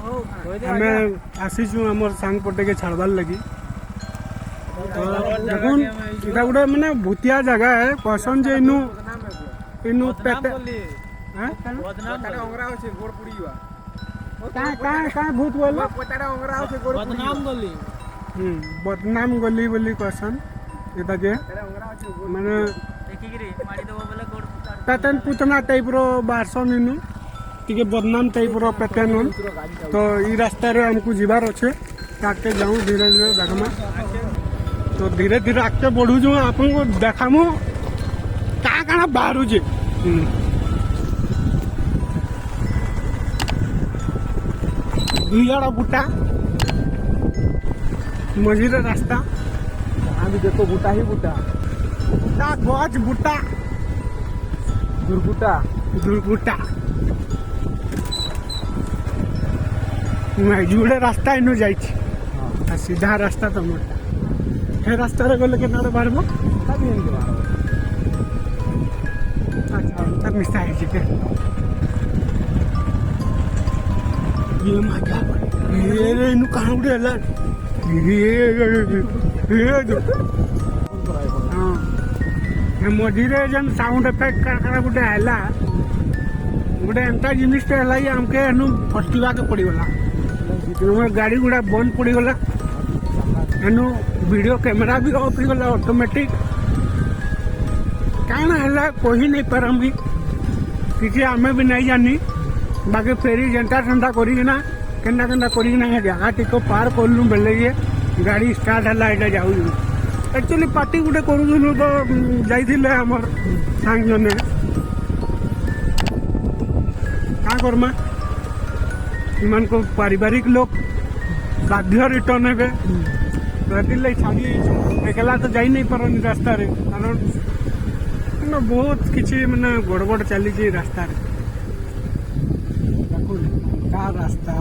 आमे आसीचु हमर सांग पटे के छाड़बार लगी। देखुन इटा गोटे माने भूतिया जगह है कहसन जे इनु इनु पेटे हां अंगरा होचे गोड़ पुड़ीवा का भूत बोल पटाड़ा अंगरा होचे गोड़ बदनाम गली बदनाम गली बोली कहसन एटा के माने देखि गिरी मारी देबो बोले गोड़ पैटर्न पुतना टाइप रो बारसन इनु टिके बदनाम टाइप रो पैटर्न तो ई रास्ता रे हमको जीवार अच्छे ताके जाऊं धीरे धीरे देखमा तो धीरे धीरे आगे बढ़ू जो आपन को देखामु का बाहर जे दुईड़ा बुटा मझीरे रास्ता अभी देखो बूटा ही बूटा बुटा गज बुटा दुर्बूटा दुर्बुटा जुड़े रास्ता इनु जाई सीधा रास्ता तो मोटा हे रास्ता रे गले के नारे बारबो तभी इनके बारे अच्छा तब मिस्ता है जी के ये मजा ये रे इनु कहां उड़े ला ये जो हां हे मझीरे जन साउंड इफेक्ट कर गुटे आला गुटे एंता जिनिस ते हला हमके एनु फटकीवा के पड़ी गला हमर गाड़ी गुड़ा बंद पड़ी गला एनु वीडियो कैमरा भी ऑफ हो गला ऑटोमेटिक काना हला कोई नहीं पर हम किसी हमें भी नहीं जानी बाकी फेरी जनता ठंडा करी ना केना केना करी ना जगह टिको पार करलु बेले ये गाड़ी स्टार्ट हला एटा जाऊ एक्चुअली पार्टी गुटे करूनु तो जाइथिले हमर सांग जने का करमा इमान को पारिवारिक लोग बाध्य रिटर्न हेबे ले छाड़ी एकला तो जाई नहीं पारनी रास्ता रे कारण ना बहुत किछि माने गड़बड़ चली जी रास्ता रे देखो का रास्ता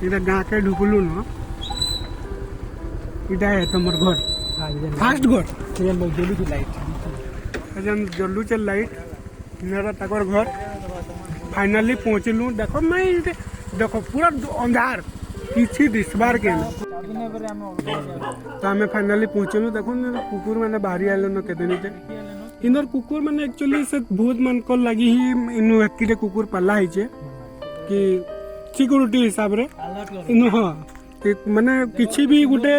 इधर गांव के ढुकलु न इटा है तमर घर फास्ट घर ये लोग जल्दी की लाइट जन जल्लू चल लाइट मेरा तकर घर फाइनली पहुंचलू देखो मैं देखो पूरा अंधार किसी दिसबार के तो हमें फाइनली पहुंचलू देखो कुकुर मैंने बाहरी आइल न केदिन इनर कुकुर मैंने एक्चुअली से भूत मन को लगी ही इनु हेती कुकुर पल्ला हिचे कि सिक्योरिटी हिसाब रे इनु हां माने किछि भी गुटे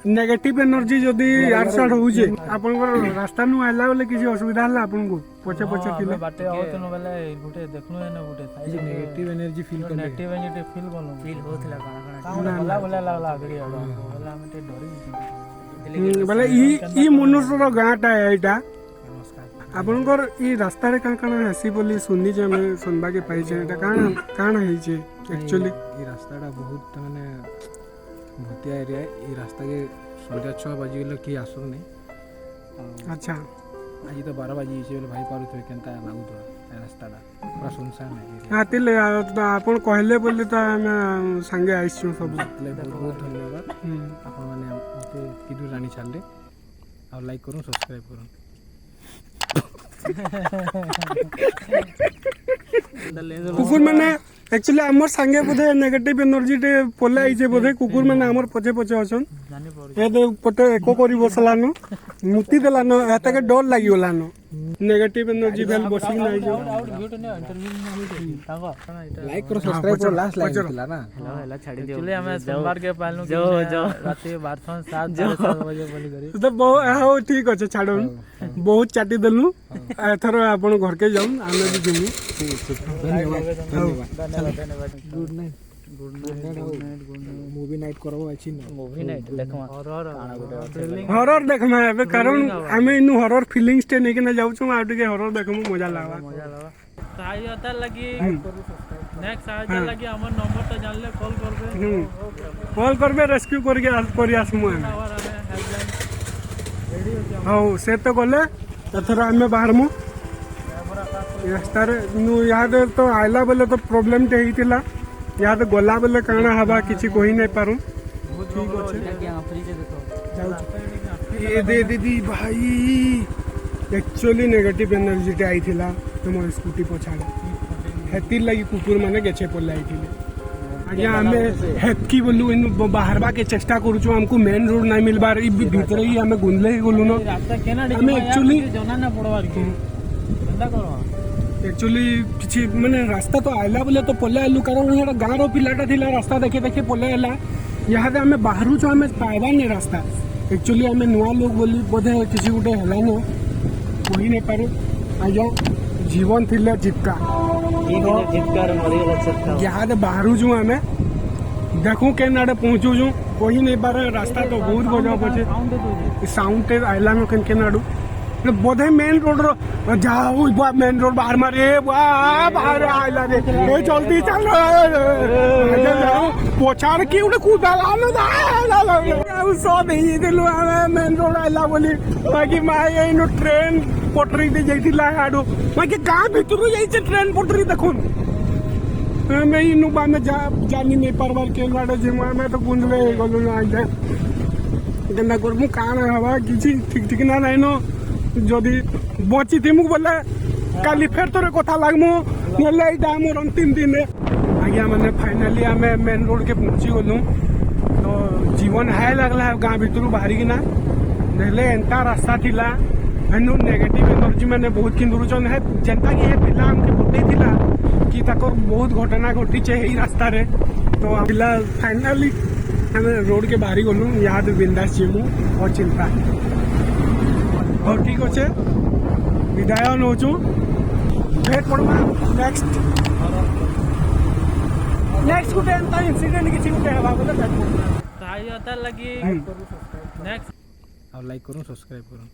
नेगेटिव एनर्जी जदी यार साड होजे आपन को रास्ता नु आइला बोले किछि असुविधा हला आपन को पछे पछे तिले बाटे आवतनो बेले गुटे देखनु एने गुटे थाई नेगेटिव एनर्जी फील कर नेगेटिव एनर्जी फील बोलो फील होतला काना बोला बोला लागला आगड़ी आबा बोला मते डरी बोले ई मनुष्य रो गाटा है एटा आपनकर ई रास्ता रे काना हसी बोली सुननी जे मैं सुनबा के पाई जे एटा काना है जे एक्चुअली ये रास्ताटा बहुत माने भूतिया एरिया है ये रास्ता के संध्या 6 बजे गेलो कि आसो नहीं अच्छा आज तो 12 बजे हिचे बोले भाई पारु तो केनता लागु तो रास्ताटा पूरा सुनसान है हां तिले आपन कहले बोली तो हम संगे आइछु सब बहुत धन्यवाद आपन माने मते किदु रानी छाले और लाइक करू सब्सक्राइब करू कुकुर मैंने एक्चुअली हमर संगे बोधे नेगेटिव एनर्जी टे पोले आइजे बोधे कुकुर मैंने हमर पछे पछे अछन ए दे पटे एको करी बसलानो मुती देलानो एता के डर लागि गलानो नेगेटिव एनर्जी भेल बसिंग नाही जो लाइक करो सब्सक्राइब करो लास्ट लाइक दिला ना हेला छाड़ी दियो एक्चुअली हमें सोमवार के पालनु जो रात 7:30 बजे बोली करी तो बहुत हां ठीक अछि छाडो बहुत चाटी देलु एथरो आपण घर के जाऊ आमे भी जिमु धन्यवाद धन्यवाद गुड नाइट मूवी नाइट करबो अछि ना मूवी नाइट देखमा हॉरर देखमा एबे कारण हमें इनु हॉरर फीलिंग्स टे नेके ना जाउ छु आ के हॉरर देखमु मजा लागा सहायता लगी नेक्स्ट सहायता लगी हमर नंबर तो जानले कॉल करबे रेस्क्यू करी आसमु हां से तो गले एथरा हमें बाहरमु रास्ता रे नु याद तो आइला बेले तो प्रॉब्लम टे हितिला याद गला बेले काना हवा किछि कोही नै पारू ठीक अछि ये दे दीदी भाई एक्चुअली नेगेटिव एनर्जी टे आइथिला तुम स्कूटी पछाड़े हेतिर लगी कुकुर माने गेछे पल्ला आइथिले आज्ञा हमें हेतकी बोलू इन बाहरबा के चेष्टा करूछु हमको मेन रोड नहीं मिलबार ई भीतर ही हमें गुंदले ही गोलू न रास्ता केना हमें एक्चुअली जना ना पड़वार के धंधा करो एक्चुअली किछि माने रास्ता तो आइला बोले तो पल्ला आलू कारण हेटा गाँव रो पिलाटा थिला रास्ता देखे देखे पल्ला आला यहाँ हमें बाहरु जो हमें पाइबा नहीं रास्ता एक्चुअली हमें नुआ लोग बोली बोधे किसी गोटे है न कही नहीं पारे आज्ञा जीवन थिले जितका यहाँ बाहरु जो हमें देखू के नाड़े पहुँचू जो कही नहीं पारे रास्ता तो बहुत गजब अच्छे साउंड आइला न के नाड़ू बोधे मेन रोड रो जाओ मेन रोड बाहर मारे बाहर आइला रे ए जल्दी चल पोछार की उड़े कूदाला न सब ही दिलु मेन रोड आइला बोली बाकी माय इन ट्रेन पटरी दे जाइतिला आडो बाकी गां भीतर जाइছে ट्रेन पटरी देखुन मैं इनु बा में जानी नहीं परवार के लाडो जिमा में तो गुंदले गलो ना आइले केना करमु कान हवा किछि ठीक ठीक ना नाइनो जदि बची थिमु बोले काली फेर तोरे कथा लागमु नले एटा हमर अंतिम दिन आज्ञा माने फाइनली हमें मेन रोड के पहुंची गलु तो जीवन हाय लागला गां भीतर बाहरी किना नेले एंता रास्ता थिला एनु नेगेटिव एनर्जी माने बहुत किंदुरुचन है जनता की है पिला हमके बतै थिला कि ताकर बहुत घटना घटी छे एही रास्ता रे तो पिला फाइनली हमें रोड के बाहरी गलु याद बिंदास छिमु और चिंता और ठीक अच्छे विदाय नौचु भेट पड़वा नेक्स्ट गोटे एंता इंसिडेंट किछि गोटे हेबा बोले भेट पड़वा सहायता लगी नेक्स्ट और लाइक करूँ सब्सक्राइब करूँ